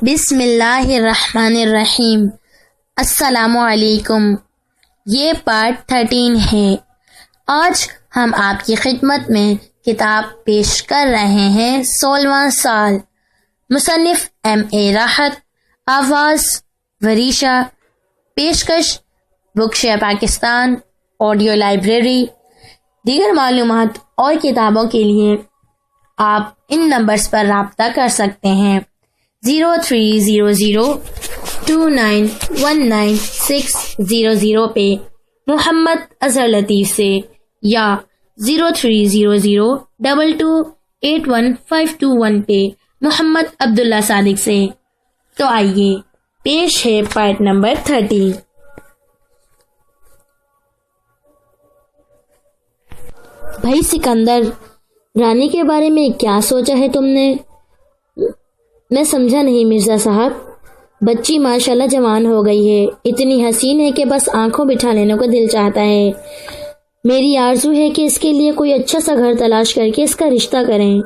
بسم اللہ الرحمن الرحیم۔ السلام علیکم۔ یہ پارٹ 13 ہے۔ آج ہم آپ کی خدمت میں کتاب پیش کر رہے ہیں 16واں سال، مصنف M.A. راحت، آواز وریشا، پیشکش بک شیئر پاکستان، آڈیو لائبریری۔ دیگر معلومات اور کتابوں کے لیے آپ ان نمبرز پر رابطہ کر سکتے ہیں: 0300291960 پہ محمد اظہر لطیف سے یا 0300228151 پہ محمد عبداللہ صادق سے۔ تو آئیے پیش ہے پارٹ نمبر 30۔ بھائی سکندر، رانی کے بارے میں کیا سوچا ہے تم نے؟ میں سمجھا نہیں مرزا صاحب۔ بچی ماشاءاللہ جوان ہو گئی ہے، اتنی حسین ہے کہ بس آنکھوں بٹھا لینے کو دل چاہتا ہے۔ میری آرزو ہے کہ اس کے لیے کوئی اچھا سا گھر تلاش کر کے اس کا رشتہ کریں۔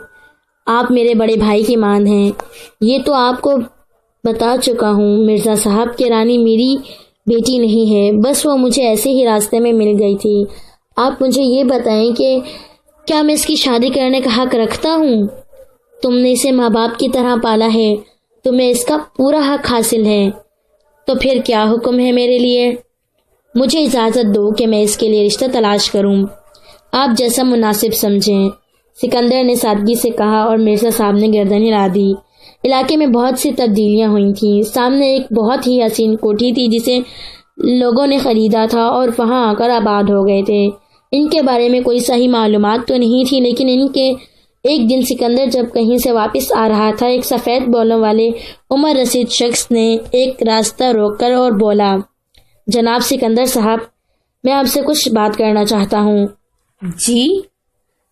آپ میرے بڑے بھائی کی ماند ہیں، یہ تو آپ کو بتا چکا ہوں مرزا صاحب کہ رانی میری بیٹی نہیں ہے، بس وہ مجھے ایسے ہی راستے میں مل گئی تھی۔ آپ مجھے یہ بتائیں کہ کیا میں اس کی شادی کرنے کا حق رکھتا ہوں؟ تم نے اسے ماں باپ کی طرح پالا ہے، تمہیں اس کا پورا حق حاصل ہے۔ تو پھر کیا حکم ہے میرے لیے؟ مجھے اجازت دو کہ میں اس کے لیے رشتہ تلاش کروں، آپ جیسا مناسب سمجھیں، سکندر نے سادگی سے کہا، اور مرزا صاحب نے گردن ہلا دی۔ علاقے میں بہت سی تبدیلیاں ہوئی تھیں۔ سامنے ایک بہت ہی حسین کوٹھی تھی جسے لوگوں نے خریدا تھا اور وہاں آ کر آباد ہو گئے تھے۔ ان کے بارے میں کوئی صحیح معلومات تو نہیں تھی، لیکن ان کے ایک دن سکندر جب کہیں سے واپس آ رہا تھا، ایک سفید بالوں والے عمر رسید شخص نے ایک راستہ روک کر اور بولا، جناب سکندر صاحب، میں آپ سے کچھ بات کرنا چاہتا ہوں۔ جی؟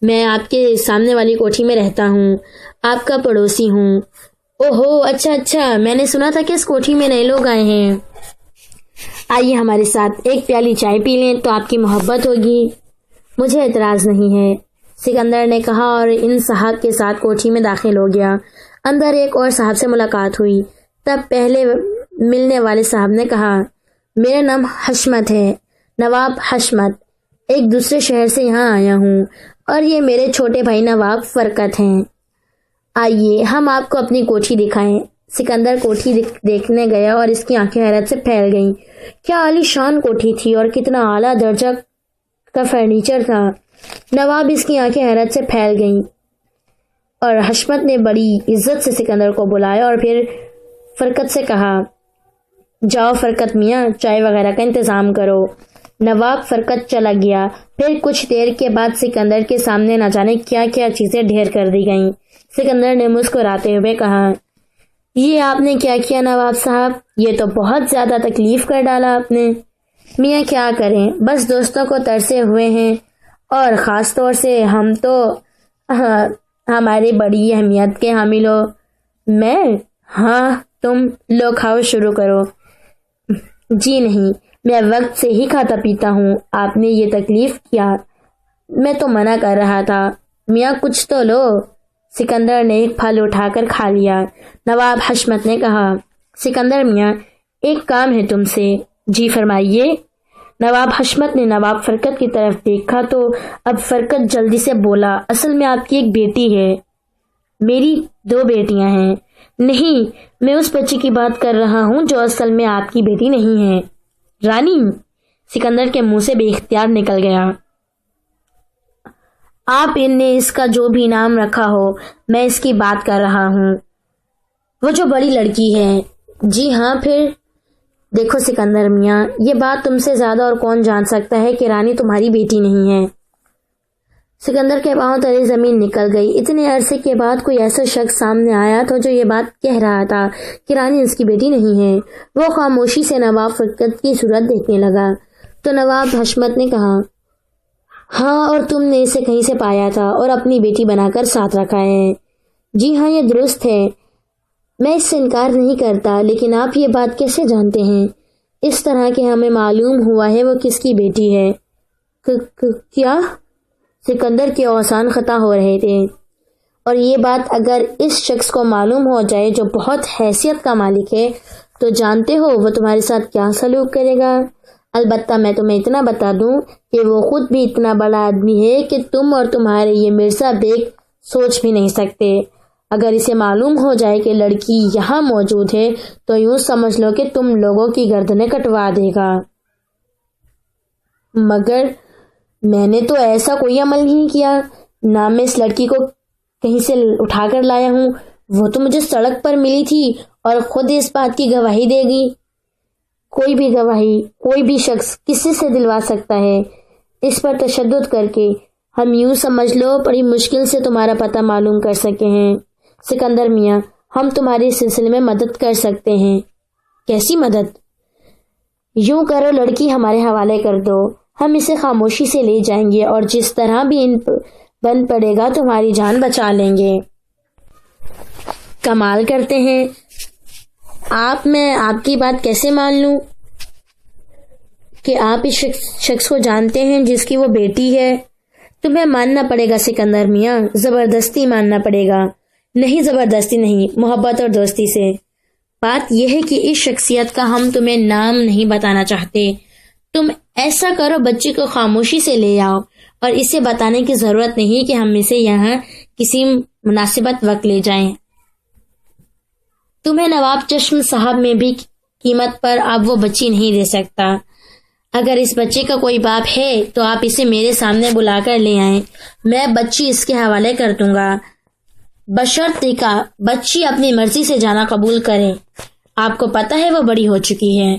میں آپ کے سامنے والی کوٹھی میں رہتا ہوں، آپ کا پڑوسی ہوں۔ اوہو، اچھا، میں نے سنا تھا کہ اس کوٹھی میں نئے لوگ آئے ہیں۔ آئیے ہمارے ساتھ ایک پیالی چائے پی لیں تو آپ کی محبت ہوگی۔ مجھے اعتراض نہیں ہے، سکندر نے کہا اور ان صاحب کے ساتھ کوٹھی میں داخل ہو گیا۔ اندر ایک اور صاحب سے ملاقات ہوئی، تب پہلے ملنے والے صاحب نے کہا، میرا نام حشمت ہے، نواب حشمت، ایک دوسرے شہر سے یہاں آیا ہوں، اور یہ میرے چھوٹے بھائی نواب فرقت ہیں۔ آئیے ہم آپ کو اپنی کوٹھی دکھائیں۔ سکندر کوٹھی دیکھنے گیا اور اس کی آنکھیں حیرت سے پھیل گئیں۔ کیا عالی شان کوٹھی تھی اور کتنا اعلیٰ درجہ کا فرنیچر تھا۔ نواب اس کی آنکھیں حیرت سے پھیل گئیں اور حشمت نے بڑی عزت سے سکندر کو بلایا اور پھر فرقت سے کہا، جاؤ فرقت میاں، چائے وغیرہ کا انتظام کرو۔ نواب فرقت چلا گیا۔ پھر کچھ دیر کے بعد سکندر کے سامنے نہ جانے کیا کیا چیزیں ڈھیر کر دی گئیں۔ سکندر نے مسکراتے ہوئے کہا، یہ آپ نے کیا کیا نواب صاحب؟ یہ تو بہت زیادہ تکلیف کر ڈالا آپ نے۔ میاں کیا کریں، بس دوستوں کو ترسے ہوئے ہیں، اور خاص طور سے ہم تو ہماری بڑی اہمیت کے حامل ہو۔ میں؟ ہاں تم، لو کھاؤ، شروع کرو۔ جی نہیں، میں وقت سے ہی کھاتا پیتا ہوں، آپ نے یہ تکلیف کیا، میں تو منع کر رہا تھا۔ میاں کچھ تو لو۔ سکندر نے ایک پھل اٹھا کر کھا لیا۔ نواب حشمت نے کہا، سکندر میاں، ایک کام ہے تم سے۔ جی فرمائیے۔ نواب حشمت نے نواب فرقت کی طرف دیکھا تو اب فرقت جلدی سے بولا، اصل میں آپ کی ایک بیٹی ہے۔ میری 2 بیٹیاں ہیں۔ نہیں، میں اس بچی کی بات کر رہا ہوں جو اصل میں آپ کی بیٹی نہیں ہے۔ رانی؟ سکندر کے منہ سے بے اختیار نکل گیا۔ آپ نے اس کا جو بھی نام رکھا ہو، میں اس کی بات کر رہا ہوں، وہ جو بڑی لڑکی ہے۔ جی ہاں، پھر؟ دیکھو سکندر میاں، یہ بات تم سے زیادہ اور کون جان سکتا ہے کہ رانی تمہاری بیٹی نہیں ہے۔ سکندر کے پاؤں تلے زمین نکل گئی۔ اتنے عرصے کے بعد کوئی ایسا شخص سامنے آیا تھا جو یہ بات کہہ رہا تھا کہ رانی اس کی بیٹی نہیں ہے۔ وہ خاموشی سے نواب فرقت کی صورت دیکھنے لگا تو نواب حشمت نے کہا، ہاں، اور تم نے اسے کہیں سے پایا تھا اور اپنی بیٹی بنا کر ساتھ رکھا ہے۔ جی ہاں، یہ درست ہے، میں اس سے انکار نہیں کرتا، لیکن آپ یہ بات کیسے جانتے ہیں؟ اس طرح کہ ہمیں معلوم ہوا ہے وہ کس کی بیٹی ہے۔ کیا؟ سکندر کے اوسان خطا ہو رہے تھے۔ اور یہ بات اگر اس شخص کو معلوم ہو جائے جو بہت حیثیت کا مالک ہے تو جانتے ہو وہ تمہارے ساتھ کیا سلوک کرے گا۔ البتہ میں تمہیں اتنا بتا دوں کہ وہ خود بھی اتنا بڑا آدمی ہے کہ تم اور تمہارے یہ مرزا بیگ سوچ بھی نہیں سکتے۔ اگر اسے معلوم ہو جائے کہ لڑکی یہاں موجود ہے تو یوں سمجھ لو کہ تم لوگوں کی گردنیں کٹوا دے گا۔ مگر میں نے تو ایسا کوئی عمل نہیں کیا، نہ میں اس لڑکی کو کہیں سے اٹھا کر لایا ہوں، وہ تو مجھے سڑک پر ملی تھی اور خود اس بات کی گواہی دے گی۔ کوئی بھی گواہی کوئی بھی شخص کسی سے دلوا سکتا ہے۔ اس پر تشدد کر کے ہم یوں سمجھ لو بڑی مشکل سے تمہارا پتہ معلوم کر سکے ہیں۔ سکندر میاں، ہم تمہاری اس سلسلے میں مدد کر سکتے ہیں۔ کیسی مدد؟ یوں کرو، لڑکی ہمارے حوالے کر دو، ہم اسے خاموشی سے لے جائیں گے اور جس طرح بھی ان بن پڑے گا تمہاری جان بچا لیں گے۔ کمال کرتے ہیں میں آپ کی بات کیسے مان لوں کہ آپ اس شخص کو جانتے ہیں جس کی وہ بیٹی ہے؟ تمہیں ماننا پڑے گا سکندر میاں، زبردستی ماننا پڑے گا۔ نہیں، زبردستی نہیں، محبت اور دوستی سے۔ بات یہ ہے کہ اس شخصیت کا ہم تمہیں نام نہیں بتانا چاہتے۔ تم ایسا کرو، بچی کو خاموشی سے لے آؤ اور اسے بتانے کی ضرورت نہیں کہ ہم اسے یہاں کسی مناسبت وقت لے جائیں۔ تمہیں نواب چشم صاحب میں بھی قیمت پر اب وہ بچی نہیں دے سکتا۔ اگر اس بچے کا کوئی باپ ہے تو آپ اسے میرے سامنے بلا کر لے آئیں، میں بچی اس کے حوالے کر دوں گا، بشرط کہ بچی اپنی مرضی سے جانا قبول کرے۔ آپ کو پتہ ہے وہ بڑی ہو چکی ہے۔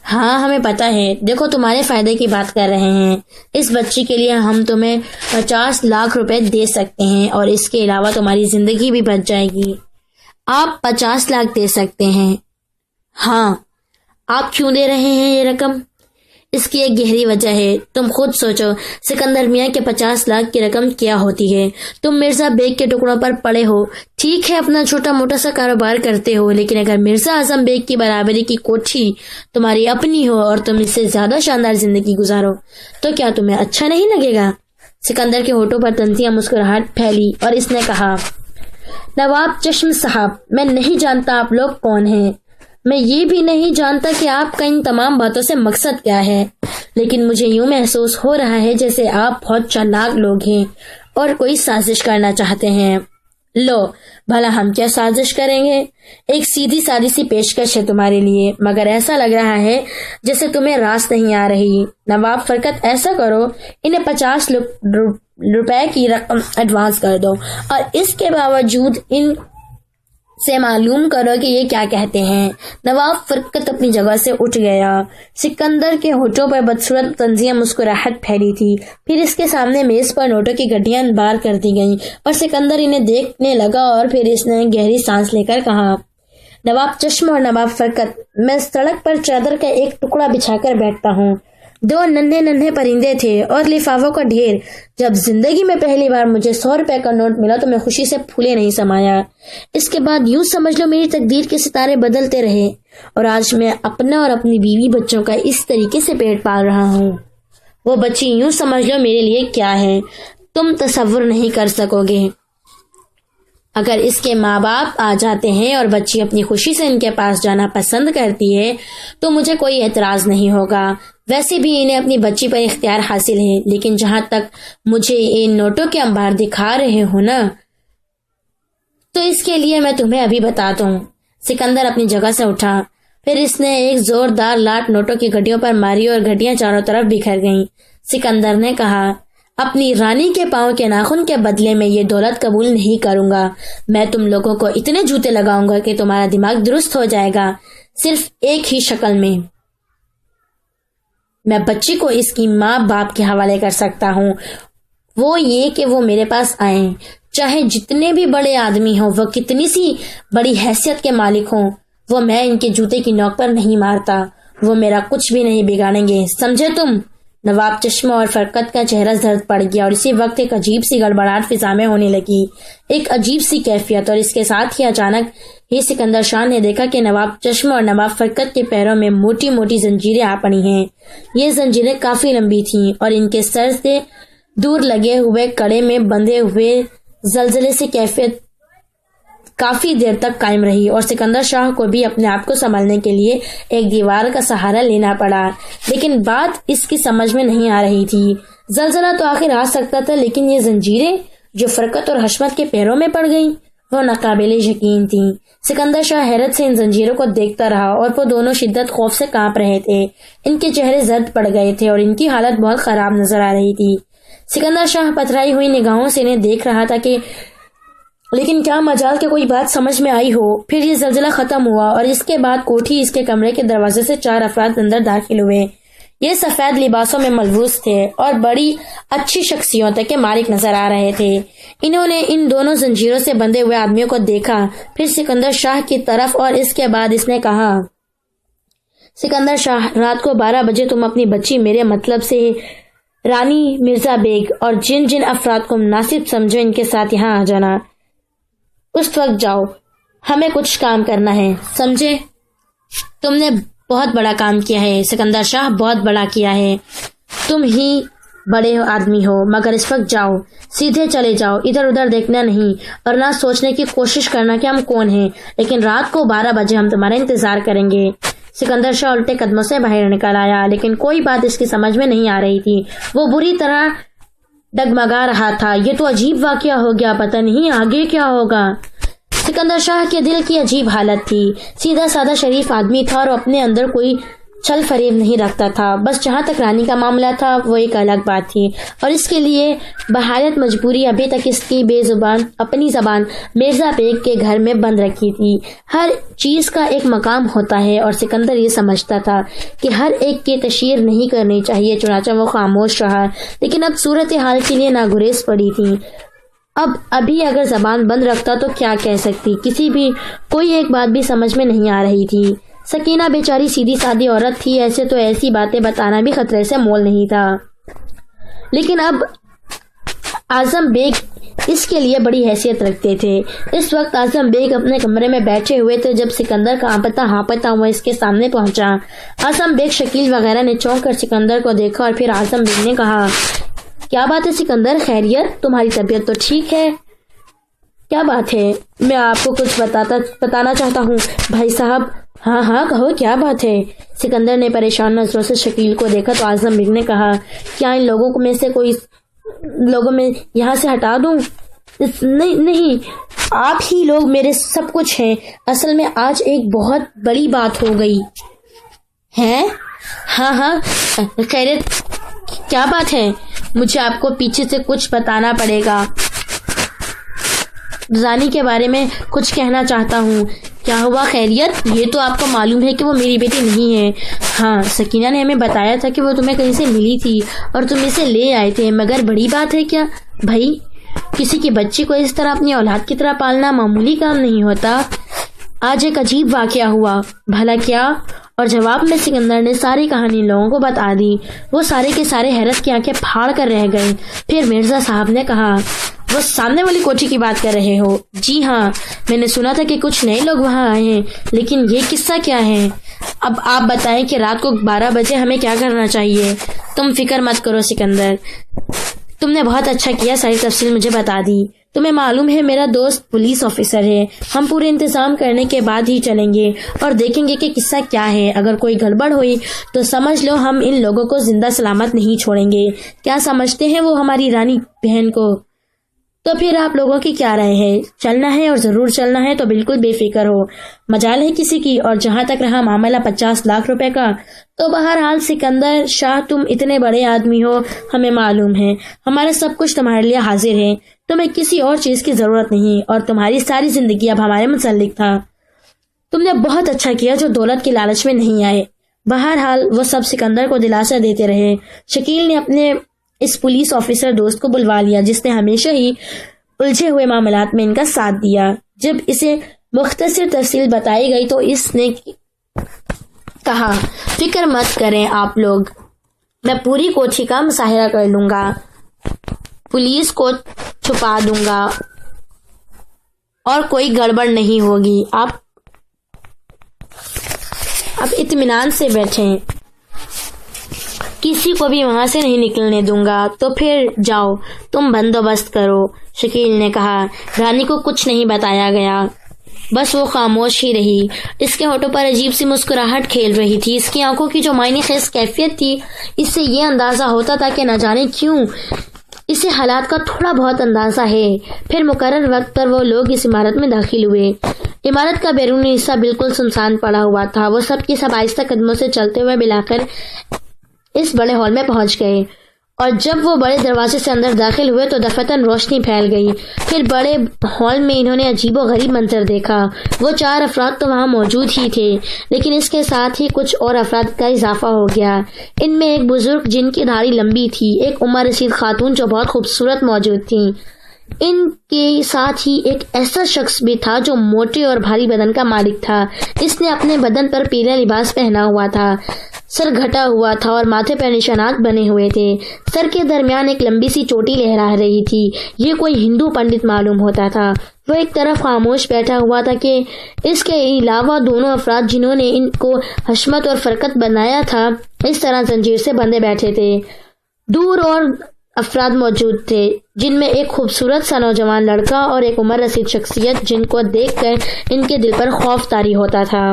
ہاں ہمیں پتہ ہے، دیکھو تمہارے فائدے کی بات کر رہے ہیں۔ اس بچی کے لیے ہم تمہیں 50 لاکھ روپے دے سکتے ہیں اور اس کے علاوہ تمہاری زندگی بھی بچ جائے گی۔ آپ 50 لاکھ دے سکتے ہیں؟ ہاں۔ آپ کیوں دے رہے ہیں یہ رقم؟ اس کی ایک گہری وجہ ہے، تم خود سوچو سکندر میاں کے 50 لاکھ کی رقم کیا ہوتی ہے۔ تم مرزا بیگ کے ٹکڑوں پر پڑے ہو، ٹھیک ہے اپنا چھوٹا موٹا سا کاروبار کرتے ہو، لیکن اگر مرزا اعظم بیگ کی برابری کی کوٹھی تمہاری اپنی ہو اور تم اس سے زیادہ شاندار زندگی گزارو تو کیا تمہیں اچھا نہیں لگے گا؟ سکندر کے ہونٹوں پر طنزیہ مسکراہٹ پھیلی اور اس نے کہا، نواب چشم صاحب، میں نہیں جانتا آپ لوگ کون ہیں، میں یہ بھی نہیں جانتا کہ آپ کا ان تمام باتوں سے مقصد کیا ہے، لیکن مجھے یوں محسوس ہو رہا ہے جیسے آپ بہت چالاک لوگ ہیں اور کوئی سازش کرنا چاہتے ہیں۔ لو بھلا ہم کیا سازش کریں گے؟ ایک سیدھی سادی سی پیشکش ہے تمہارے لیے، مگر ایسا لگ رہا ہے جیسے تمہیں راست نہیں آ رہی۔ نواب فرقت، ایسا کرو، انہیں 50 روپے کی رقم ایڈوانس کر دو اور اس کے باوجود ان سے معلوم کرو کہ یہ کیا کہتے ہیں۔ نواب فرقت اپنی جگہ سے اٹھ گیا۔ سکندر کے ہونٹوں پر بدصورت طنزیہ مسکراہٹ پھیلی تھی، پھر اس کے سامنے میز پر نوٹوں کی گڈیاں بار کر دی گئیں اور سکندر انہیں دیکھنے لگا اور پھر اس نے گہری سانس لے کر کہا، نواب چشم اور نواب فرقت، میں سڑک پر چادر کا ایک ٹکڑا بچھا کر بیٹھتا ہوں، 2 ننھے پرندے تھے اور لفافوں کا ڈھیر۔ جب زندگی میں پہلی بار مجھے 100 روپے کا نوٹ ملا تو میں خوشی سے پھولے نہیں سمایا۔ اس کے بعد یوں سمجھ لو میری تقدیر کے ستارے بدلتے رہے اور آج میں اپنا اور اپنی بیوی بچوں کا اس طریقے سے پیٹ پال رہا ہوں۔ وہ بچی یوں سمجھ لو میرے لیے کیا ہے، تم تصور نہیں کر سکو گے۔ اگر اس کے ماں باپ آ جاتے ہیں اور بچی اپنی خوشی سے ان کے پاس جانا پسند کرتی ہے تو مجھے کوئی اعتراض نہیں ہوگا۔ ویسے بھی انہیں اپنی بچی پر اختیار حاصل ہے، لیکن جہاں تک مجھے ان نوٹوں کے انبار دکھا رہے ہو نا، تو اس کے لیے میں تمہیں ابھی بتاتا ہوں۔ سکندر اپنی جگہ سے اٹھا، پھر اس نے ایک زوردار لاٹ نوٹوں کی گھڑیوں پر ماری اور گھڑیاں چاروں طرف بکھر گئیں۔ سکندر نے کہا، اپنی رانی کے پاؤں کے ناخن کے بدلے میں یہ دولت قبول نہیں کروں گا۔ میں تم لوگوں کو اتنے جوتے لگاؤں گا کہ تمہارا دماغ درست ہو جائے گا، صرف ایک ہی شکل میں۔ میں بچی کو اس کی ماں باپ کے حوالے کر سکتا ہوں، وہ یہ کہ وہ میرے پاس آئیں، چاہے جتنے بھی بڑے آدمی ہوں، وہ کتنی سی بڑی حیثیت کے مالک ہوں، وہ میں ان کے جوتے کی نوک پر نہیں مارتا، وہ میرا کچھ بھی نہیں بگاڑیں گے، سمجھے تم؟ نواب چشمہ اور فرقت کا چہرہ زرد پڑ گیا اور اسی وقت ایک عجیب سی گڑبڑاہٹ فضا میں ہونے لگی، ایک عجیب سی کیفیت، اور اس کے ساتھ ہی اچانک ہی سکندر شاہ نے دیکھا کہ نواب چشمہ اور نواب فرقت کے پیروں میں موٹی موٹی زنجیریں آ پڑی ہیں۔ یہ زنجیریں کافی لمبی تھیں اور ان کے سر سے دور لگے ہوئے کڑے میں بندھے ہوئے زلزلے سے کیفیت کافی دیر تک قائم رہی اور سکندر شاہ کو بھی اپنے آپ کو سنبھالنے کے لیے ایک دیوار کا سہارا لینا پڑا، لیکن بات اس کی سمجھ میں نہیں آ رہی تھی۔ زلزلہ تو آخر آ سکتا تھا، لیکن یہ زنجیریں جو فرقت اور حشمت کے پیروں میں پڑ گئیں وہ ناقابل یقین تھیں۔ سکندر شاہ حیرت سے ان زنجیروں کو دیکھتا رہا اور وہ دونوں شدت خوف سے کانپ رہے تھے۔ ان کے چہرے زرد پڑ گئے تھے اور ان کی حالت بہت خراب نظر آ رہی تھی۔ سکندر شاہ پتھرائی ہوئی نگاہوں سے انہیں دیکھ رہا تھا کہ لیکن کیا مجال کہ کوئی بات سمجھ میں آئی ہو۔ پھر یہ زلزلہ ختم ہوا اور اس کے بعد کوٹھی اس کے کمرے کے دروازے سے 4 افراد اندر داخل ہوئے۔ یہ سفید لباسوں میں ملبوس تھے اور بڑی اچھی شخصیتوں کے مالک نظر آ رہے تھے۔ انہوں نے ان دونوں زنجیروں سے بندھے ہوئے آدمیوں کو دیکھا، پھر سکندر شاہ کی طرف، اور اس کے بعد اس نے کہا، سکندر شاہ، رات کو 12 بجے تم اپنی بچی، میرے مطلب سے رانی مرزا بیگ، اور جن جن افراد کو مناسب سمجھو ان کے ساتھ یہاں آ جانا۔ اس وقت جاؤ، ہمیں کچھ کام کرنا ہے، سمجھے؟ تم نے بہت بڑا کام کیا ہے سکندر شاہ، بہت بڑا کیا ہے۔ تم ہی بڑے آدمی ہو، مگر اس وقت جاؤ، سیدھے چلے جاؤ، ادھر ادھر دیکھنا نہیں اور نہ سوچنے کی کوشش کرنا کہ ہم کون ہیں، لیکن رات کو 12 بجے ہم تمہارا انتظار کریں گے۔ سکندر شاہ الٹے قدموں سے باہر نکل آیا، لیکن کوئی بات اس کی سمجھ میں نہیں آ رہی تھی۔ وہ بری طرح ڈگمگا رہا تھا۔ یہ تو عجیب واقعہ ہو گیا، پتہ نہیں آگے کیا ہوگا۔ سکندر شاہ کے دل کی عجیب حالت تھی۔ سیدھا سادہ شریف آدمی تھا اور اپنے اندر کوئی چھل فریب نہیں رکھتا تھا۔ بس جہاں تک رانی کا معاملہ تھا وہ ایک الگ بات تھی، اور اس کے لیے بحالت مجبوری ابھی تک اس کی اپنی زبان مرزا بیگ کے گھر میں بند رکھی تھی۔ ہر چیز کا ایک مقام ہوتا ہے اور سکندر یہ سمجھتا تھا کہ ہر ایک کی تشہیر نہیں کرنی چاہیے، چنانچہ وہ خاموش رہا۔ لیکن اب صورتحال کے لیے ناگزیر پڑی تھی۔ ابھی اگر زبان بند رکھتا تو کیا کہہ سکتی؟ کوئی ایک بات بھی سمجھ میں نہیں آ رہی تھی۔ سکینہ بیچاری سیدھی سادی عورت تھی، ایسے تو ایسی باتیں بتانا بھی خطرے سے مول نہیں تھا، لیکن اب اعظم بیگ اس کے لیے بڑی حیثیت رکھتے تھے۔ اس وقت اعظم بیگ اپنے کمرے میں بیٹھے ہوئے تھے جب سکندر کا ہانپتا ہوا اس کے سامنے پہنچا۔ اعظم بیگ، شکیل وغیرہ نے چونک کر سکندر کو دیکھا اور پھر اعظم بیگ نے کہا، کیا بات ہے سکندر، خیریت؟ تمہاری طبیعت تو ٹھیک ہے؟ کیا بات ہے؟ میں آپ کو کچھ بتانا چاہتا ہوں بھائی صاحب۔ ہاں کہو، کیا بات ہے؟ سکندر نے پریشان نظروں سے شکیل کو دیکھا تو اعظم بیگ نے کہا، کیا ان لوگوں میں یہاں سے ہٹا دوں؟ نہیں، آپ ہی لوگ میرے سب کچھ ہیں۔ اصل میں آج ایک بہت بڑی بات ہو گئی ہے۔ ہاں، خیریت؟ کیا بات ہے؟ مجھے آپ کو پیچھے سے کچھ بتانا پڑے گا۔ رانی کے بارے میں کچھ کہنا چاہتا ہوں۔ کیا ہوا، خیریت؟ یہ تو آپ کو معلوم ہے کہ وہ میری بیٹی نہیں ہے۔ ہاں، سکینہ نے ہمیں بتایا تھا کہ وہ تمہیں کہیں سے ملی تھی اور تم اسے لے آئے تھے، مگر بڑی بات ہے کیا بھائی؟ کسی کی بچی کو اس طرح اپنی اولاد کی طرح پالنا معمولی کام نہیں ہوتا۔ آج ایک عجیب واقعہ ہوا۔ بھلا کیا؟ اور جواب میں سکندر نے ساری کہانی لوگوں کو بتا دی۔ وہ سارے کے سارے حیرت کی آنکھیں پھاڑ کر رہ گئے۔ پھر مرزا صاحب نے کہا، وہ سامنے والی کوٹھی کی بات کر رہے ہو؟ جی ہاں، میں نے سنا تھا کہ کچھ نئے لوگ وہاں آئے ہیں، لیکن یہ قصہ کیا ہے؟ اب آپ بتائیں کہ رات کو 12 بجے ہمیں کیا کرنا چاہیے؟ تم فکر مت کرو سکندر، تم نے بہت اچھا کیا ساری تفصیل مجھے بتا دی۔ تمہیں معلوم ہے میرا دوست پولیس آفیسر ہے۔ ہم پورے انتظام کرنے کے بعد ہی چلیں گے اور دیکھیں گے کہ قصہ کیا ہے۔ اگر کوئی گڑبڑ ہوئی تو سمجھ لو ہم ان لوگوں کو زندہ سلامت نہیں چھوڑیں گے۔ کیا سمجھتے ہیں وہ ہماری رانی بہن کو؟ تو پھر آپ لوگوں کی کیا رائے ہے؟ چلنا ہے اور ضرور چلنا ہے تو بالکل بے فکر ہو، مجال ہے کسی کی۔ اور جہاں تک رہا معاملہ 50 لاکھ روپے کا، تو بہرحال سکندر شاہ تم اتنے بڑے آدمی ہو، ہمیں معلوم ہے ہمارا سب کچھ تمہارے لیے حاضر ہے، تمہیں کسی اور چیز کی ضرورت نہیں، اور تمہاری ساری زندگی اب ہمارے متعلق تھا۔ تم نے بہت اچھا کیا جو دولت کے لالچ میں نہیں آئے۔ بہرحال وہ سب سکندر کو دلاسا دیتے رہے۔ شکیل نے اپنے اس پولیس آفیسر دوست کو بلوا لیا جس نے ہمیشہ ہی الجھے ہوئے معاملات میں ان کا ساتھ دیا۔ جب اسے مختصر تفصیل بتائی گئی تو اس نے کہا، فکر مت کریں آپ لوگ، میں پوری کوٹھی کا مظاہرہ کر لوں گا، پولیس کو چھپا دوں گا اور کوئی گڑبڑ نہیں ہوگی۔ آپ اطمینان سے بیٹھیں۔ کسی کو بھی وہاں سے نہیں نکلنے دوں گا۔ تو پھر جاؤ، تم بندوبست کرو، شکیل نے کہا۔ رانی کو کچھ نہیں بتایا گیا، بس وہ خاموش ہی رہی۔ اس کے ہونٹوں پر عجیب سی مسکراہٹ کھیل رہی تھی۔ اس کی آنکھوں کی جو معنی خیز کیفیت تھی، اس سے یہ اندازہ ہوتا تھا کہ نہ جانے کیوں اسے حالات کا تھوڑا بہت اندازہ ہے۔ پھر مقرر وقت پر وہ لوگ اس عمارت میں داخل ہوئے۔ عمارت کا بیرونی حصہ بالکل سنسان پڑا ہوا تھا۔ وہ سب کی سب آہستہ قدموں سے چلتے ہوئے بالآخر اس بڑے ہال میں پہنچ گئے، اور جب وہ بڑے دروازے سے اندر داخل ہوئے تو دفتن روشنی پھیل گئی۔ پھر بڑے ہال میں انہوں نے عجیب و غریب منظر دیکھا۔ وہ 4 افراد تو وہاں موجود ہی تھے، لیکن اس کے ساتھ ہی کچھ اور افراد کا اضافہ ہو گیا۔ ان میں ایک بزرگ جن کی داڑھی لمبی تھی، ایک عمر رسید خاتون جو بہت خوبصورت موجود تھیں۔ ان کے ساتھ ہی ایک ایسا شخص بھی تھا جو موٹے اور بھاری بدن کا مالک تھا۔ اس نے اپنے بدن پر پیلا لباس پہنا ہوا تھا، سر گھٹا ہوا تھا اور ماتھے پر نشانات بنے ہوئے تھے۔ سر کے درمیان ایک لمبی سی چوٹی لہرا رہی تھی۔ یہ کوئی ہندو پنڈت معلوم ہوتا تھا۔ وہ ایک طرف خاموش بیٹھا ہوا تھا کہ اس کے علاوہ دونوں افراد جنہوں نے ان کو حشمت اور فرقت بنایا تھا، اس طرح زنجیر سے بندھے بیٹھے تھے۔ دور اور افراد موجود تھے، جن میں ایک خوبصورت سا نوجوان لڑکا اور ایک عمر رسید شخصیت جن کو دیکھ کر ان کے دل پر خوف طاری ہوتا تھا۔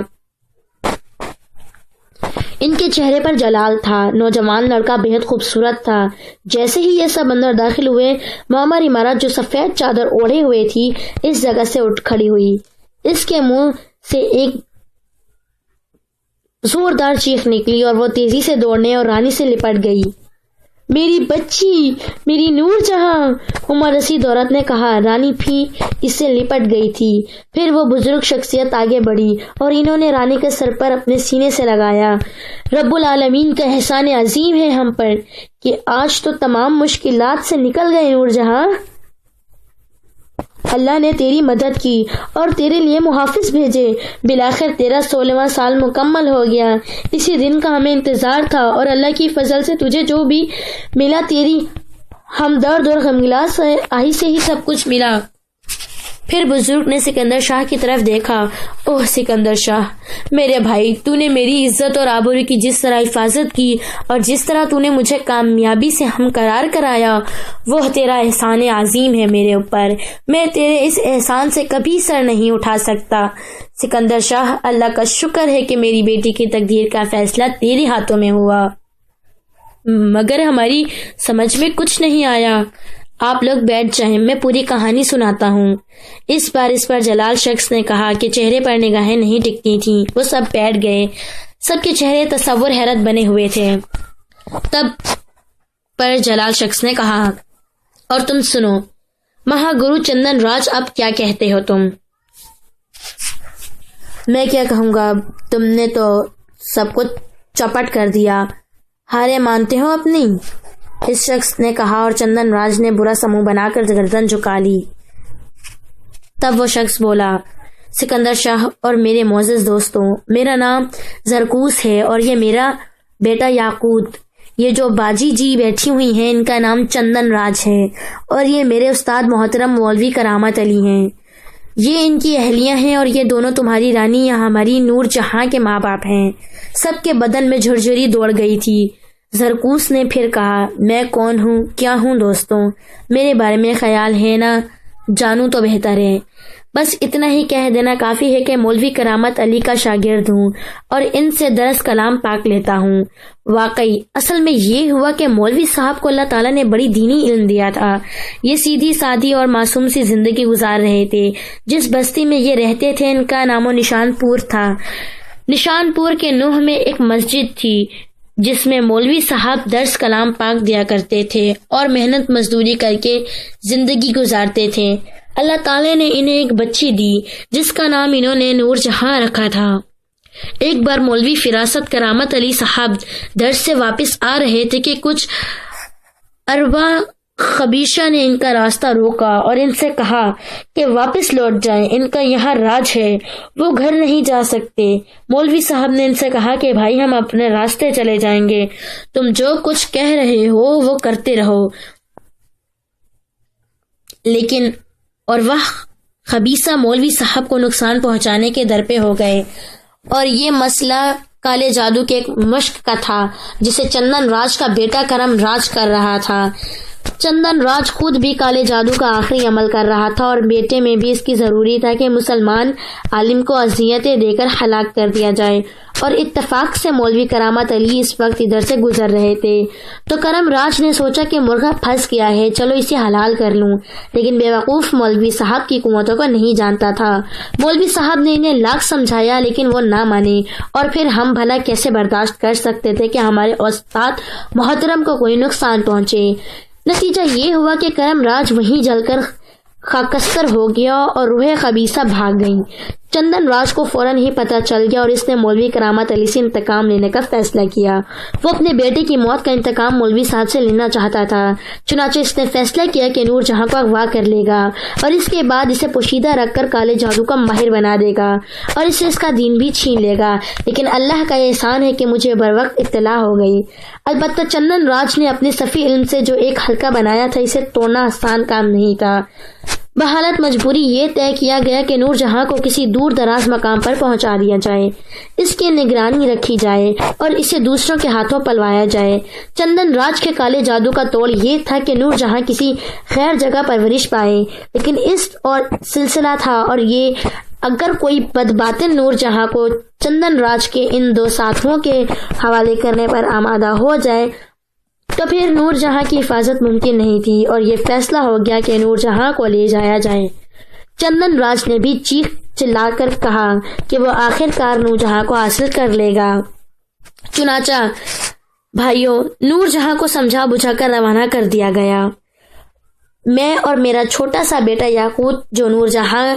ان کے چہرے پر جلال تھا۔ نوجوان لڑکا بہت خوبصورت تھا۔ جیسے ہی یہ سب اندر داخل ہوئے، معمر عمارت جو سفید چادر اوڑھے ہوئے تھی اس جگہ سے اٹھ کھڑی ہوئی۔ اس کے منہ سے ایک زوردار چیخ نکلی اور وہ تیزی سے دوڑنے اور رانی سے لپٹ گئی۔ میری بچی، میری نور جہاں، عمر رسید عورت نے کہا۔ رانی بھی اس سے لپٹ گئی تھی۔ پھر وہ بزرگ شخصیت آگے بڑھی اور انہوں نے رانی کے سر پر اپنے سینے سے لگایا۔ رب العالمین کا احسان عظیم ہے ہم پر کہ آج تو تمام مشکلات سے نکل گئے نور جہاں۔ اللہ نے تیری مدد کی اور تیرے لیے محافظ بھیجے۔ بالآخر تیرا 16واں سال مکمل ہو گیا۔ اسی دن کا ہمیں انتظار تھا اور اللہ کی فضل سے تجھے جو بھی ملا تیری ہمدرد اور غمگسار آہی سے ہی سب کچھ ملا۔ پھر بزرگ نے سکندر شاہ کی طرف دیکھا۔ اوہ سکندر شاہ، میرے بھائی، تو نے میری عزت اور آبرو کی جس طرح حفاظت کی اور جس طرح تو نے مجھے کامیابی سے ہمکنار کرایا، وہ تیرا احسان عظیم ہے میرے اوپر۔ میں تیرے اس احسان سے کبھی سر نہیں اٹھا سکتا۔ سکندر شاہ، اللہ کا شکر ہے کہ میری بیٹی کی تقدیر کا فیصلہ تیرے ہاتھوں میں ہوا، مگر ہماری سمجھ میں کچھ نہیں آیا۔ آپ لوگ بیٹھ جائیں، میں پوری کہانی سناتا ہوں۔ اس بار اس پر جلال شخص نے کہا کہ چہرے پر نگاہیں نہیں ٹکتی تھیں۔ وہ سب بیٹھ گئے۔ سب کے چہرے تصور حیرت بنے ہوئے تھے۔ تب پر جلال شخص نے کہا، اور تم سنو مہا گرو چندن راج، اب کیا کہتے ہو تم؟ میں کیا کہوں گا، تم نے تو سب کچھ چوپٹ کر دیا۔ ہارے مانتے ہو اپنی؟ اس شخص نے کہا اور چندن راج نے برا سا منہ بنا کر گردن جھکا لی۔ تب وہ شخص بولا، سکندر شاہ اور میرے معزز دوستوں، میرا نام زرکوس ہے اور یہ میرا بیٹا یاقوت۔ یہ جو باجی جی بیٹھی ہوئی ہیں ان کا نام چندن راج ہے، اور یہ میرے استاد محترم مولوی کرامت علی ہیں۔ یہ ان کی اہلیہ ہیں اور یہ دونوں تمہاری رانی یا ہماری نور جہاں کے ماں باپ ہیں۔ سب کے بدن میں جھرجھری دوڑ گئی تھی۔ زرکوس نے پھر کہا، میں کون ہوں، کیا ہوں دوستوں؟ میرے بارے میں خیال ہے نہ جانوں تو بہتر ہے۔ بس اتنا ہی کہہ دینا کافی ہے کہ مولوی کرامت علی کا شاگرد ہوں اور ان سے درس کلام پاک لیتا ہوں۔ واقعی اصل میں یہ ہوا کہ مولوی صاحب کو اللہ تعالیٰ نے بڑی دینی علم دیا تھا۔ یہ سیدھی سادھی اور معصوم سی زندگی گزار رہے تھے۔ جس بستی میں یہ رہتے تھے ان کا نام و نشان پور تھا۔ نشان پور کے نوح میں ایک مسجد تھی جس میں مولوی صاحب درس کلام پاک دیا کرتے تھے اور محنت مزدوری کر کے زندگی گزارتے تھے۔ اللہ تعالیٰ نے انہیں ایک بچی دی جس کا نام انہوں نے نور جہاں رکھا تھا۔ ایک بار مولوی فراست کرامت علی صاحب درس سے واپس آ رہے تھے کہ کچھ ارواح خبیشہ نے ان کا راستہ روکا اور ان سے کہا کہ واپس لوٹ جائیں، ان کا یہاں راج ہے، وہ گھر نہیں جا سکتے۔ مولوی صاحب نے ان سے کہا کہ بھائی ہم اپنے راستے چلے جائیں گے، تم جو کچھ کہہ رہے ہو وہ کرتے رہو۔ لیکن اور وہ خبیثہ مولوی صاحب کو نقصان پہنچانے کے در پہ ہو گئے اور یہ مسئلہ کالے جادو کے ایک مشق کا تھا جسے چندن راج کا بیٹا کرم راج کر رہا تھا۔ چندن راج خود بھی کالے جادو کا آخری عمل کر رہا تھا اور بیٹے میں بھی اس کی ضروری تھا کہ مسلمان عالم کو اذیتیں دے کر ہلاک کر دیا جائے، اور اتفاق سے مولوی کرامت علی اس وقت ادھر سے گزر رہے تھے تو کرم راج نے سوچا کہ مرغا پھنس گیا ہے، چلو اسے حلال کر لوں، لیکن بیوقوف مولوی صاحب کی قوتوں کو نہیں جانتا تھا۔ مولوی صاحب نے انہیں لاکھ سمجھایا لیکن وہ نہ مانے، اور پھر ہم بھلا کیسے برداشت کر سکتے تھے کہ ہمارے استاد محترم کو کوئی نقصان پہنچے۔ نتیجہ یہ ہوا کہ کرم راج وہیں جل کر خاکستر ہو گیا اور روح خبیثہ بھاگ گئی۔ چندن راج کو فوراً ہی پتہ چل گیا اور اس نے مولوی کرامت علی سے انتقام لینے کا فیصلہ کیا۔ وہ اپنے بیٹے کی موت کا انتقام مولوی صاحب سے لینا چاہتا تھا، چنانچہ اس نے فیصلہ کیا کہ نور جہاں کو اغوا کر لے گا اور اس کے بعد اسے پوشیدہ رکھ کر کالے جادو کا ماہر بنا دے گا اور اسے اس کا دین بھی چھین لے گا۔ لیکن اللہ کا احسان ہے کہ مجھے بروقت اطلاع ہو گئی۔ البتہ چندن راج نے اپنے صفی علم سے جو ایک حلقہ بنایا تھا اسے توڑنا آسان کام نہیں تھا۔ بحالت مجبوری یہ طے کیا گیا کہ نور جہاں کو کسی دور دراز مقام پر پہنچا دیا جائے، اس کی نگرانی رکھی جائے اور اسے دوسروں کے ہاتھوں پلوایا جائے۔ چندن راج کے کالے جادو کا توڑ یہ تھا کہ نور جہاں کسی خیر جگہ پرورش پائے، لیکن اس اور سلسلہ تھا، اور یہ اگر کوئی بدباطن نور جہاں کو چندن راج کے ان دو ساتھوں کے حوالے کرنے پر آمادہ ہو جائے تو پھر نور جہاں کی حفاظت ممکن نہیں تھی، اور یہ فیصلہ ہو گیا کہ نور جہاں کو لے جایا جائے۔ چندن راج نے بھی چیخ چلا کر کہا کہ وہ آخر کار نور جہاں کو حاصل کر لے گا۔ چنانچہ بھائیوں، نور جہاں کو سمجھا بجھا کر روانہ کر دیا گیا۔ میں اور میرا چھوٹا سا بیٹا یاقوت، جو نور جہاں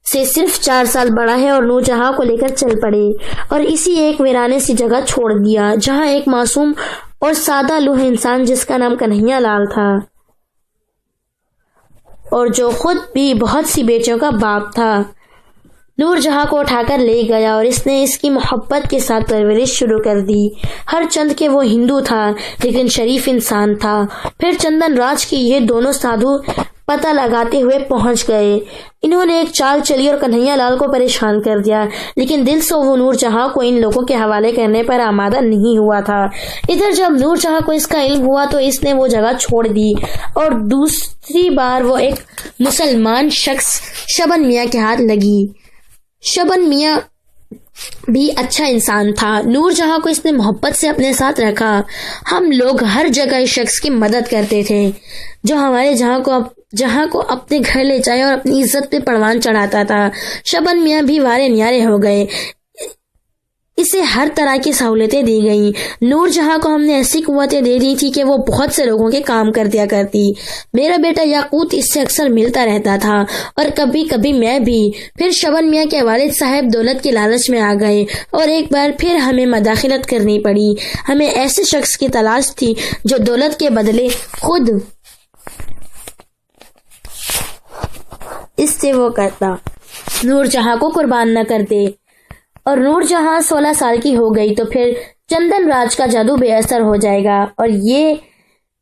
سے صرف 4 سال بڑا ہے، اور نور جہاں کو لے کر چل پڑے اور اسی ایک ویرانے سی جگہ چھوڑ دیا جہاں ایک معصوم اور سادہ لوح انسان جس کا نام کنہیا لال تھا اور جو خود بھی بہت سی بیٹیوں کا باپ تھا، نور جہاں کو اٹھا کر لے گیا اور اس نے اس کی محبت کے ساتھ پرورش شروع کر دی، ہر چند کہ وہ ہندو تھا لیکن شریف انسان تھا۔ پھر چندن راج کی یہ دونوں سادھو پتہ لگاتے ہوئے پہنچ گئے۔ انہوں نے ایک چال چلی اور کنہیا لال کو پریشان کر دیا، لیکن دل سے وہ نور جہاں کو ان لوگوں کے حوالے کرنے پر آمادہ نہیں ہوا تھا۔ ادھر جب نور جہاں کو اس کا علم ہوا تو اس نے وہ جگہ چھوڑ دی اور دوسری بار وہ ایک مسلمان شخص شبن میاں کے ہاتھ لگی۔ شبن میاں بھی اچھا انسان تھا۔ نور جہاں کو اس نے محبت سے اپنے ساتھ رکھا۔ ہم لوگ ہر جگہ اس شخص کی مدد کرتے تھے جو ہمارے جہاں کو اپنے گھر لے جائے اور اپنی عزت پہ پروان چڑھاتا تھا۔ شبن میاں بھی وارے نیارے ہو گئے، اسے ہر طرح کی سہولتیں دی گئیں۔ نور جہاں کو ہم نے ایسی قوتیں دے دی تھی کہ وہ بہت سے لوگوں کے کام کر دیا کرتی۔ میرا بیٹا یاقوت اس سے اکثر ملتا رہتا تھا اور کبھی کبھی میں بھی۔ پھر شبن میاں کے والد صاحب دولت کی لالچ میں آ گئے اور ایک بار پھر ہمیں مداخلت کرنی پڑی۔ ہمیں ایسے شخص کی تلاش تھی جو دولت کے بدلے خود اس سے وہ کرتا، نور جہاں کو قربان نہ کرتے۔ اور نور جہاں 16 سال کی ہو گئی تو پھر چندن راج کا جادو بے اثر ہو جائے گا، اور یہ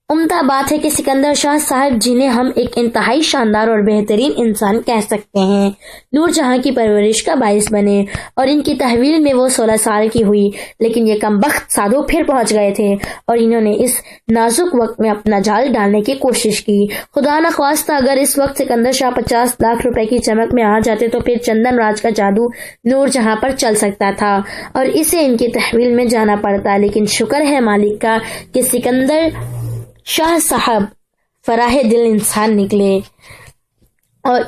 عمدہ بات ہے کہ سکندر شاہ صاحب، جنہیں ہم ایک انتہائی شاندار اور بہترین انسان کہہ سکتے ہیں، نور جہاں کی پرورش کا باعث بنے، اور ان کی تحویل میں وہ 16 سال کی ہوئی۔ لیکن یہ کمبخت سادھو پھر پہنچ گئے تھے اور انہوں نے اس نازک وقت میں اپنا جال ڈالنے کی کوشش کی۔ خدا نخواستہ اگر اس وقت سکندر شاہ 50 لاکھ روپے کی چمک میں آ جاتے تو پھر چندن راج کا جادو نور جہاں پر چل سکتا تھا اور اسے ان کی تحویل میں جانا پڑتا۔ لیکن شکر ہے مالک کا کہ سکندر شاہ صاحب فراہ دل انسان نکلے اور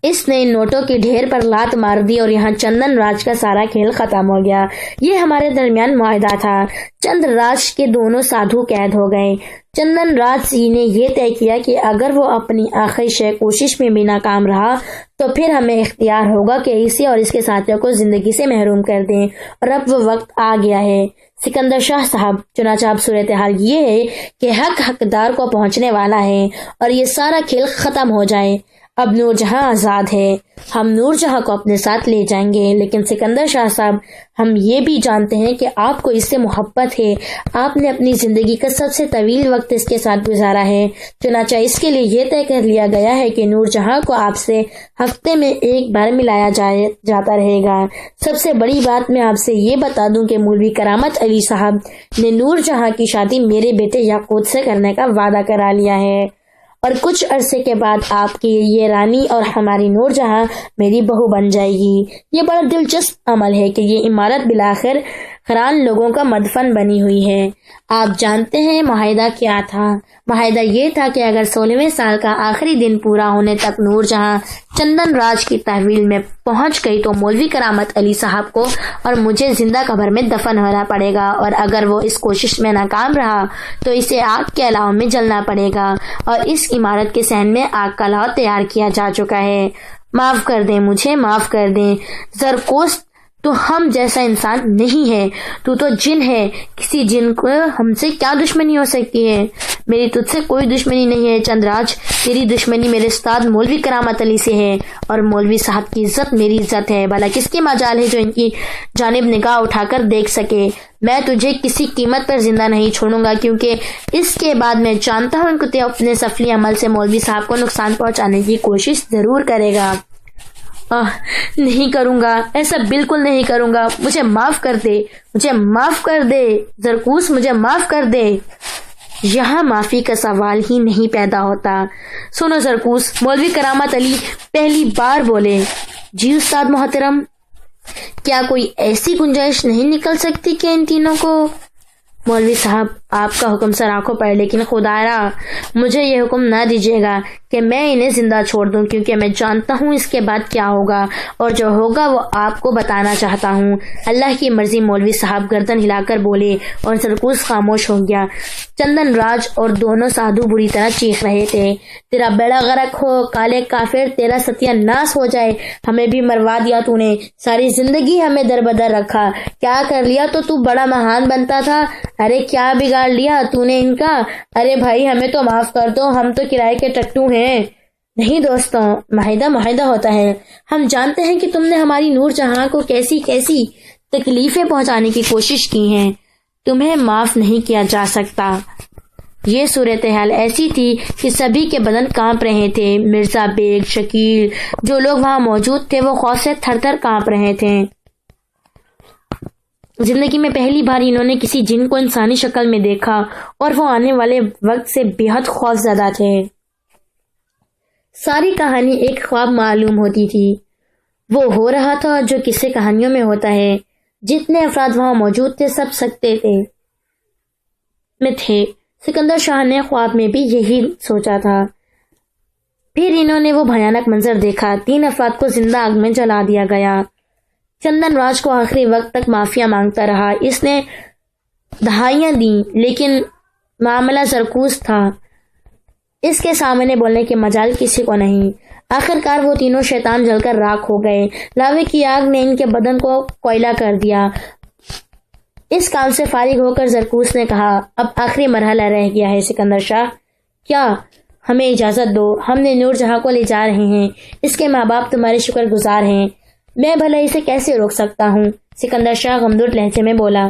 اس نے نوٹوں کی ڈھیر پر لات مار دی اور یہاں چندن راج کا سارا کھیل ختم ہو گیا۔ یہ ہمارے درمیان معاہدہ تھا۔ چند راج کے دونوں سادھو قید ہو گئے۔ چندن راج جی نے یہ طے کیا کہ اگر وہ اپنی آخری شے کوشش میں بھی ناکام رہا تو پھر ہمیں اختیار ہوگا کہ اسے اور اس کے ساتھیوں کو زندگی سے محروم کر دیں، اور اب وہ وقت آ گیا ہے سکندر شاہ صاحب۔ چنانچہ اب صورتحال یہ ہے کہ حق حقدار کو پہنچنے والا ہے اور یہ سارا کھیل ختم ہو جائے۔ اب نور جہاں آزاد ہے، ہم نور جہاں کو اپنے ساتھ لے جائیں گے، لیکن سکندر شاہ صاحب ہم یہ بھی جانتے ہیں کہ آپ کو اس سے محبت ہے، آپ نے اپنی زندگی کا سب سے طویل وقت اس کے ساتھ گزارا ہے، چنانچہ اس کے لیے یہ طے کر لیا گیا ہے کہ نور جہاں کو آپ سے ہفتے میں ایک بار ملایا جاتا رہے گا۔ سب سے بڑی بات میں آپ سے یہ بتا دوں کہ مولوی کرامت علی صاحب نے نور جہاں کی شادی میرے بیٹے یاقوت سے کرنے کا وعدہ کرا لیا ہے، اور کچھ عرصے کے بعد آپ کی یہ رانی اور ہماری نور جہاں میری بہو بن جائے گی۔ یہ بڑا دلچسپ عمل ہے کہ یہ عمارت بالآخر خران لوگوں کا مدفن بنی ہوئی ہے۔ آپ جانتے ہیں معاہدہ کیا تھا؟ معاہدہ یہ تھا کہ اگر 16ویں سال کا آخری دن پورا ہونے تک نور جہاں چندن راج کی تحویل میں پہنچ گئی تو مولوی کرامت علی صاحب کو اور مجھے زندہ قبر میں دفن ہونا پڑے گا، اور اگر وہ اس کوشش میں ناکام رہا تو اسے آگ کے الاؤ میں جلنا پڑے گا، اور اس عمارت کے صحن میں آگ کا الاؤ تیار کیا جا چکا ہے۔ معاف کر دیں، مجھے معاف کر دیں زرکوس، تو ہم جیسا انسان نہیں ہے، تو جن ہے، کسی جن کو ہم سے کیا دشمنی ہو سکتی ہے؟ میری تجھ سے کوئی دشمنی نہیں ہے چندراج، تیری دشمنی میرے استاد مولوی کرامت علی سے ہے، اور مولوی صاحب کی عزت میری عزت ہے، بھلا کس کی مجال ہے جو ان کی جانب نگاہ اٹھا کر دیکھ سکے؟ میں تجھے کسی قیمت پر زندہ نہیں چھوڑوں گا، کیونکہ اس کے بعد میں جانتا ہوں کہ تو اپنے سفلی عمل سے مولوی صاحب کو نقصان پہنچانے کی کوشش ضرور کرے گا۔ نہیں کروں گا، ایسا بالکل نہیں کروں گا، مجھے معاف کر دے، مجھے معاف کر دے زرکوس، مجھے معاف کر دے۔ یہاں معافی کا سوال ہی نہیں پیدا ہوتا۔ سنو زرکوس، مولوی کرامت علی پہلی بار بولے۔ جی استاد محترم، کیا کوئی ایسی گنجائش نہیں نکل سکتی کہ ان تینوں کو؟ مولوی صاحب، آپ کا حکم سر آنکھوں پر، لیکن خدایا مجھے یہ حکم نہ دیجیے گا کہ میں انہیں زندہ چھوڑ دوں، کیونکہ میں جانتا ہوں اس کے بعد کیا ہوگا، اور جو ہوگا وہ آپ کو بتانا چاہتا ہوں۔ اللہ کی مرضی، مولوی صاحب گردن ہلا کر بولے، اور زرکوس خاموش ہو گیا۔ چندن راج اور دونوں سادھو بری طرح چیخ رہے تھے، تیرا بیڑا غرق ہو کالے کافر، تیرا ستیہ ناس ہو جائے، ہمیں بھی مروا دیا تو نے، ساری زندگی ہمیں در بدر رکھا، کیا کر لیا تو بڑا مہان بنتا تھا، ارے کیا بگاڑ لیا تو نے ان کا، ارے بھائی ہمیں تو معاف کر دو، ہم تو کرائے کے ٹٹو ہیں۔ نہیں دوستوں، معاہدہ ہوتا ہے، ہم جانتے ہیں کہ تم نے ہماری نور جہاں کو کیسی کیسی تکلیفیں پہنچانے کی کوشش کی ہیں، تمہیں معاف نہیں کیا جا سکتا۔ یہ صورتحال ایسی تھی کہ سبھی کے بدن کانپ رہے تھے، مرزا بیگ، شکیل، جو لوگ وہاں موجود تھے وہ خوف سے تھر تھر کانپ رہے تھے۔ زندگی میں پہلی بار انہوں نے کسی جن کو انسانی شکل میں دیکھا، اور وہ آنے والے وقت سے بے حد خوف زدہ تھے۔ ساری کہانی ایک خواب معلوم ہوتی تھی، وہ ہو رہا تھا جو قصے کہانیوں میں ہوتا ہے۔ جتنے افراد وہاں موجود تھے سب سکتے تھے۔ سکندر شاہ نے خواب میں بھی یہی سوچا تھا۔ پھر انہوں نے وہ بھیانک منظر دیکھا، 3 افراد کو زندہ آگ میں جلا دیا گیا۔ چندن راج کو آخری وقت تک معافیا مانگتا رہا، اس نے دہائیاں دیں، لیکن معاملہ زرکوس تھا، اس کے سامنے بولنے کے مجال کسی کو نہیں۔ آخرکار وہ تینوں شیطان جل کر راکھ ہو گئے، لاوے کی آگ نے ان کے بدن کو کوئلہ کر دیا۔ اس کام سے فارغ ہو کر زرکوس نے کہا، اب آخری مرحلہ رہ گیا ہے سکندر شاہ، کیا ہمیں اجازت دو، ہم نے نور جہاں کو لے جا رہے ہیں، اس کے ماں باپ تمہارے شکر گزار ہیں، میں بھلا اسے کیسے روک سکتا ہوں؟ سکندر شاہ غمدور لہجے میں بولا،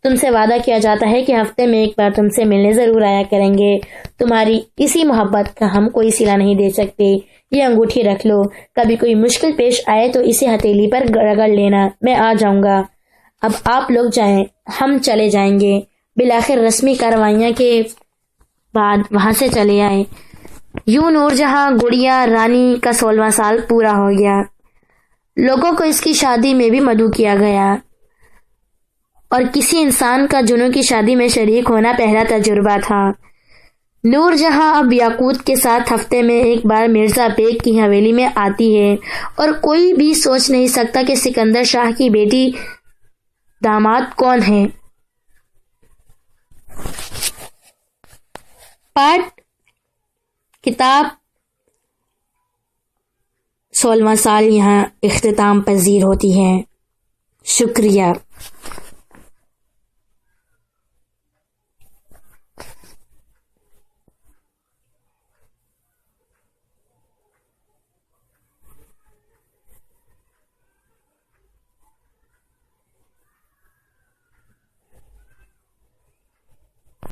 تم سے وعدہ کیا جاتا ہے کہ ہفتے میں ایک بار تم سے ملنے ضرور آیا کریں گے، تمہاری اسی محبت کا ہم کوئی صلہ نہیں دے سکتے، یہ انگوٹھی رکھ لو، کبھی کوئی مشکل پیش آئے تو اسے ہتھیلی پر رگڑ لینا، میں آ جاؤں گا۔ اب آپ لوگ جائیں، ہم چلے جائیں گے۔ بالآخر رسمی کاروائیاں کے بعد وہاں سے چلے آئے۔ یوں نور جہاں گڑیا رانی کا 16واں سال پورا ہو گیا۔ لوگوں کو اس کی شادی میں بھی مدعو کیا گیا، اور کسی انسان کا جنوں کی شادی میں شریک ہونا پہلا تجربہ تھا۔ نور جہاں اب یاقوت کے ساتھ ہفتے میں ایک بار مرزا بیگ کی حویلی میں آتی ہے، اور کوئی بھی سوچ نہیں سکتا کہ سکندر شاہ کی بیٹی داماد کون ہے۔ پارٹ کتاب 16واں سال یہاں اختتام پذیر ہوتی ہے۔ شکریہ۔